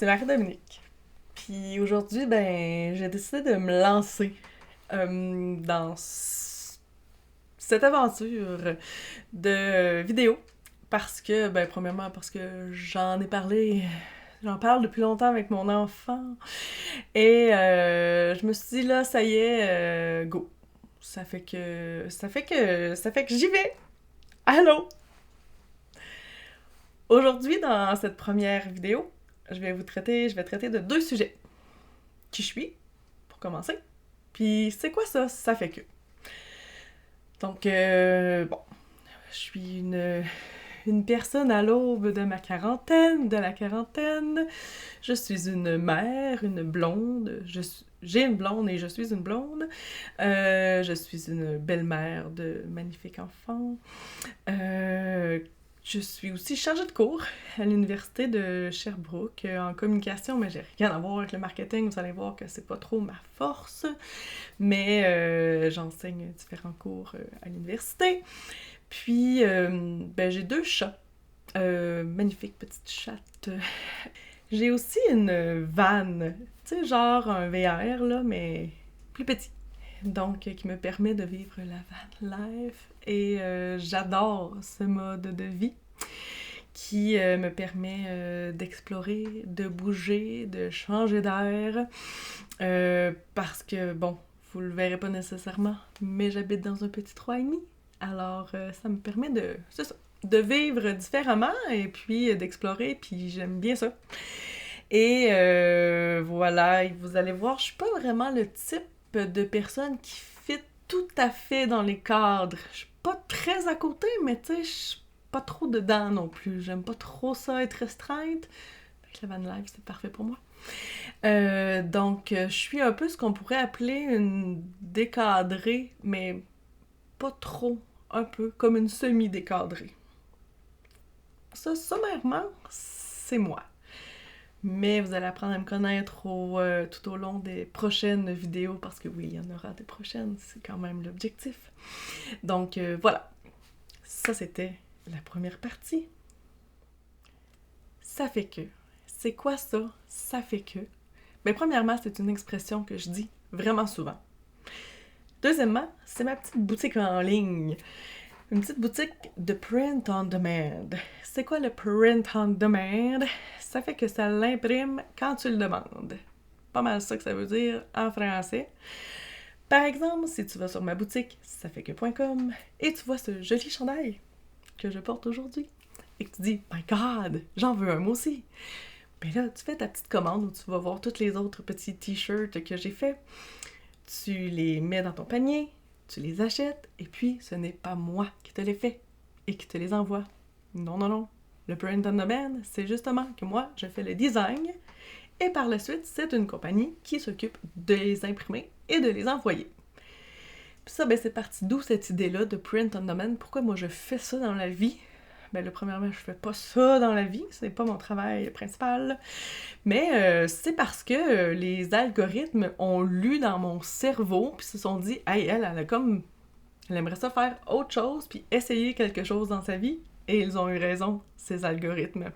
c'est Marie-Dominique. Puis aujourd'hui, j'ai décidé de me lancer dans cette aventure de vidéo. Parce que, premièrement, parce que j'en parle depuis longtemps avec mon enfant. Et je me suis dit, là, ça y est, go. Ça fait que j'y vais. Allô? Aujourd'hui, dans cette première vidéo, je vais traiter de deux sujets. Qui je suis, pour commencer. Puis c'est quoi ça? Ça fait que. Donc, je suis une personne à l'aube de ma quarantaine, de la quarantaine. Je suis une mère, une blonde. J'ai une blonde et je suis une blonde. Je suis une belle-mère de magnifiques enfants. Je suis aussi chargée de cours à l'université de Sherbrooke en communication, mais j'ai rien à voir avec le marketing. Vous allez voir que c'est pas trop ma force, mais j'enseigne différents cours à l'université. Puis, j'ai deux chats, magnifiques petites chattes. J'ai aussi une vanne, tu sais, genre un VR, là, mais plus petit. Donc, qui me permet de vivre la van life. Et j'adore ce mode de vie qui me permet d'explorer, de bouger, de changer d'air. Parce que, bon, vous le verrez pas nécessairement, mais j'habite dans un petit 3,5. Alors, ça me permet de vivre différemment et puis d'explorer, puis j'aime bien ça. Et voilà, et vous allez voir, je suis pas vraiment le type de personne qui fit tout à fait dans les cadres. Je suis pas très à côté, mais tu sais, je suis pas trop dedans non plus. J'aime pas trop ça être restreinte. Avec la van life, c'est parfait pour moi. Donc, je suis un peu ce qu'on pourrait appeler une décadrée, mais pas trop. Un peu comme une semi-décadrée. Ça, sommairement, c'est moi. Mais vous allez apprendre à me connaître tout au long des prochaines vidéos, parce que oui, il y en aura des prochaines, c'est quand même l'objectif. Donc voilà, ça c'était la première partie. Ça fait que. C'est quoi ça? Ça fait que. Premièrement, c'est une expression que je dis vraiment souvent. Deuxièmement, c'est ma petite boutique en ligne. Une petite boutique de print on demand. C'est quoi le print on demand? Ça fait que ça l'imprime quand tu le demandes. Pas mal ça que ça veut dire en français. Par exemple, si tu vas sur ma boutique safaique.com et tu vois ce joli chandail que je porte aujourd'hui et que tu dis « My God, j'en veux un moi aussi », ben là, tu fais ta petite commande où tu vas voir tous les autres petits t-shirts que j'ai faits. Tu les mets dans ton panier, tu les achètes, et puis ce n'est pas moi qui te les fais et qui te les envoie. Non, non, non. Le print on demand, c'est justement que moi, je fais le design, et par la suite, c'est une compagnie qui s'occupe de les imprimer et de les envoyer. Puis ça, c'est parti d'où cette idée-là de print on demand? Pourquoi moi je fais ça dans la vie? Premièrement, je fais pas ça dans la vie, c'est pas mon travail principal, mais c'est parce que les algorithmes ont lu dans mon cerveau, puis se sont dit « Hey, elle aimerait ça faire autre chose, puis essayer quelque chose dans sa vie. » Et ils ont eu raison, ces algorithmes.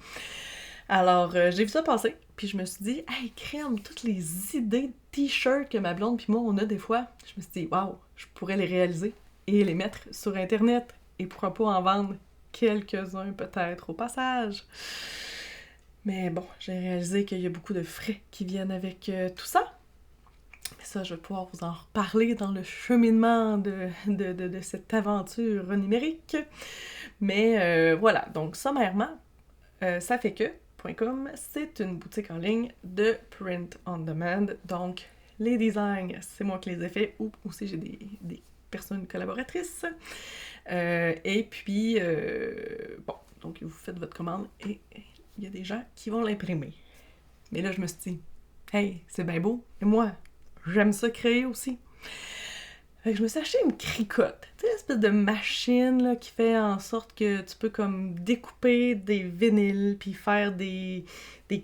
Alors, j'ai vu ça passer, puis je me suis dit « Hey, crème, toutes les idées de t-shirts que ma blonde puis moi, on a des fois, je me suis dit « Wow, je pourrais les réaliser et les mettre sur Internet, et pourquoi pas en vendre quelques-uns peut-être au passage. » Mais bon, j'ai réalisé qu'il y a beaucoup de frais qui viennent avec tout ça. Mais ça, je vais pouvoir vous en reparler dans le cheminement de cette aventure numérique. Mais voilà, donc sommairement, ça fait que.com, c'est une boutique en ligne de print on demand. Donc, les designs, c'est moi qui les ai faits, ou aussi j'ai des personnes collaboratrices. Et puis, donc vous faites votre commande et il y a des gens qui vont l'imprimer. Mais là, je me suis dit, hey, c'est bien beau, et moi, j'aime ça créer aussi. Fait que je me suis acheté une cricotte, tu sais, une espèce de machine là, qui fait en sorte que tu peux comme découper des vinyles, puis faire des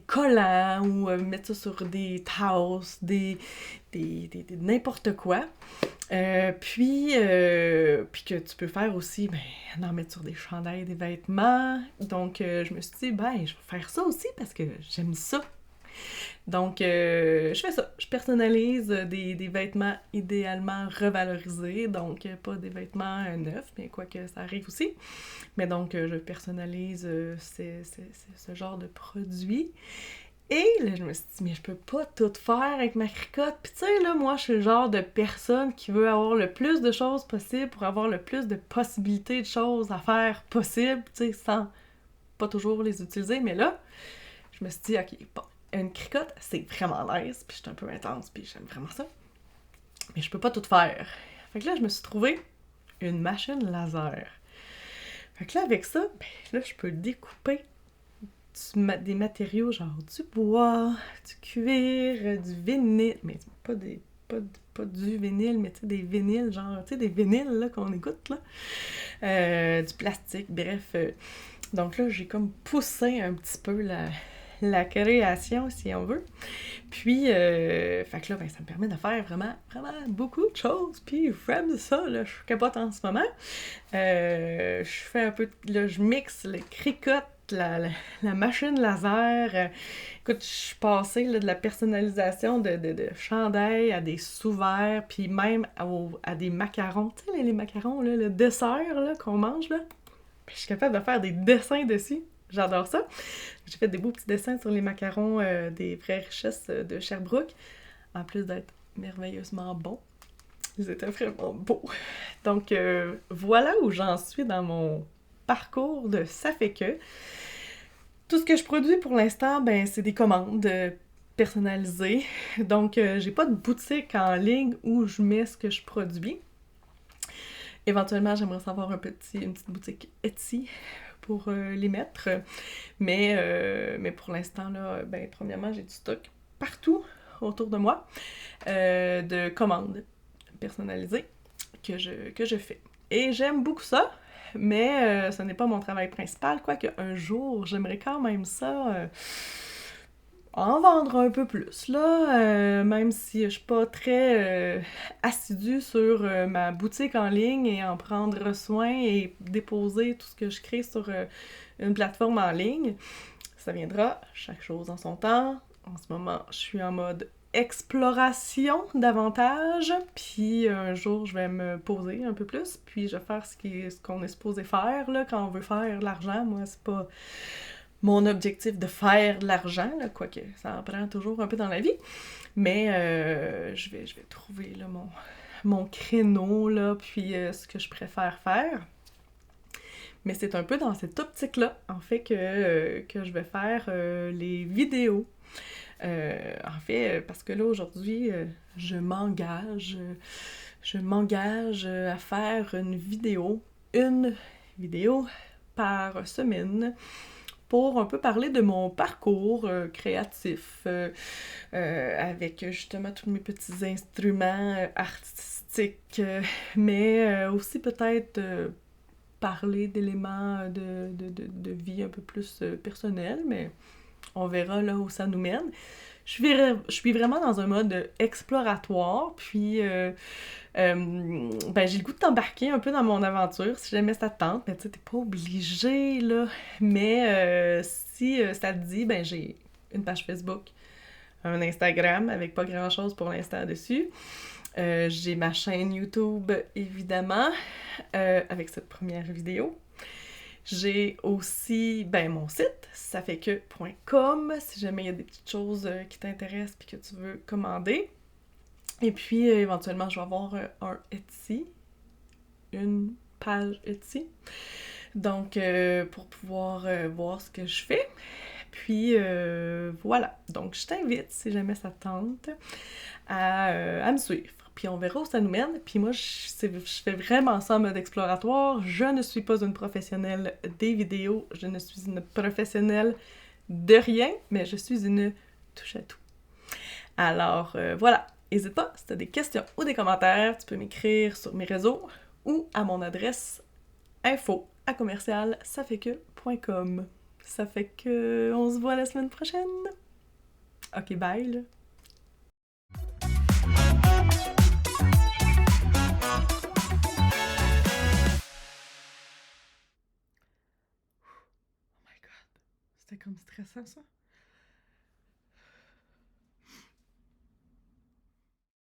collants, ou mettre ça sur des tasses, des n'importe quoi. Puis que tu peux faire aussi, en mettre sur des chandails, des vêtements. Donc, je me suis dit, je vais faire ça aussi parce que j'aime ça. Donc, je fais ça. Je personnalise des vêtements idéalement revalorisés, donc pas des vêtements neufs, mais quoique ça arrive aussi. Mais donc, je personnalise ce genre de produit. Et là, je me suis dit, mais je peux pas tout faire avec ma cricotte. Puis tu sais, là, moi, je suis le genre de personne qui veut avoir le plus de choses possible pour avoir le plus de possibilités de choses à faire possible, tu sais, sans pas toujours les utiliser. Mais là, je me suis dit, ok, bon, une cricotte, c'est vraiment nice, puis je suis un peu intense, puis j'aime vraiment ça. Mais je peux pas tout faire. Fait que là, je me suis trouvé une machine laser. Fait que là, avec ça, ben là, je peux découper des matériaux genre du bois, du cuir, du vinyle, mais pas du vinyle, mais tu sais, des vinyles, genre, tu sais, des vinyles là, qu'on écoute, là. Du plastique, bref. Donc là, j'ai comme poussé un petit peu la création, si on veut. Puis, fait que là, ben, ça me permet de faire vraiment, vraiment beaucoup de choses. Puis, j'aime ça, là, je capote en ce moment. Je fais un peu, là, je mixe le cricotte, la machine laser. Écoute, je suis passée là, de la personnalisation de chandails à des sous-verts, puis même à des macarons. Tu sais, les macarons, là, le dessert là, qu'on mange, là. Puis je suis capable de faire des dessins dessus. J'adore ça. J'ai fait des beaux petits dessins sur les macarons des vraies richesses de Sherbrooke, en plus d'être merveilleusement bons. Ils étaient vraiment beaux. Donc, voilà où j'en suis dans mon parcours de Ça fait que. Tout ce que je produis pour l'instant, ben, c'est des commandes personnalisées. Donc, j'ai pas de boutique en ligne où je mets ce que je produis. Éventuellement, j'aimerais savoir une petite boutique Etsy pour les mettre. Mais pour l'instant, là, ben, premièrement, j'ai du stock partout autour de moi de commandes personnalisées que je fais. Et j'aime beaucoup ça, mais ce n'est pas mon travail principal, quoique un jour, j'aimerais quand même ça en vendre un peu plus, là, même si je suis pas très assidue sur ma boutique en ligne et en prendre soin et déposer tout ce que je crée sur une plateforme en ligne. Ça viendra, chaque chose en son temps. En ce moment, je suis en mode exploration davantage, puis un jour, je vais me poser un peu plus, puis je vais faire ce qu'on est supposé faire, là, quand on veut faire de l'argent. Moi, c'est pas mon objectif de faire de l'argent, là, quoique ça en prend toujours un peu dans la vie, mais je vais trouver là, mon créneau, là, puis ce que je préfère faire. Mais c'est un peu dans cette optique-là, en fait, que je vais faire les vidéos. En fait, parce que là, aujourd'hui, je m'engage à faire une vidéo par semaine, pour un peu parler de mon parcours créatif, avec justement tous mes petits instruments artistiques, mais aussi peut-être parler d'éléments de vie un peu plus personnels, mais on verra là où ça nous mène. Je suis vraiment dans un mode exploratoire, puis ben, j'ai le goût de t'embarquer un peu dans mon aventure, si jamais ça te tente, mais tu sais, t'es pas obligé, là. Mais si ça te dit, ben j'ai une page Facebook, un Instagram, avec pas grand-chose pour l'instant dessus. J'ai ma chaîne YouTube, évidemment, avec cette première vidéo. J'ai aussi, ben, mon site, saffaitque.com, si jamais il y a des petites choses qui t'intéressent puis que tu veux commander. Et puis, éventuellement, je vais avoir un Etsy, une page Etsy. Donc, pour pouvoir voir ce que je fais. Puis, voilà. Donc, je t'invite, si jamais ça te tente, à me suivre. Puis on verra où ça nous mène. Puis moi, je fais vraiment ça en mode exploratoire. Je ne suis pas une professionnelle des vidéos. Je ne suis une professionnelle de rien, mais je suis une touche-à-tout. Alors, voilà. N'hésite pas, si tu as des questions ou des commentaires, tu peux m'écrire sur mes réseaux ou à mon adresse info@saffaitque.com. Ça fait que on se voit la semaine prochaine. Ok, bye là. C'était comme stressant, ça.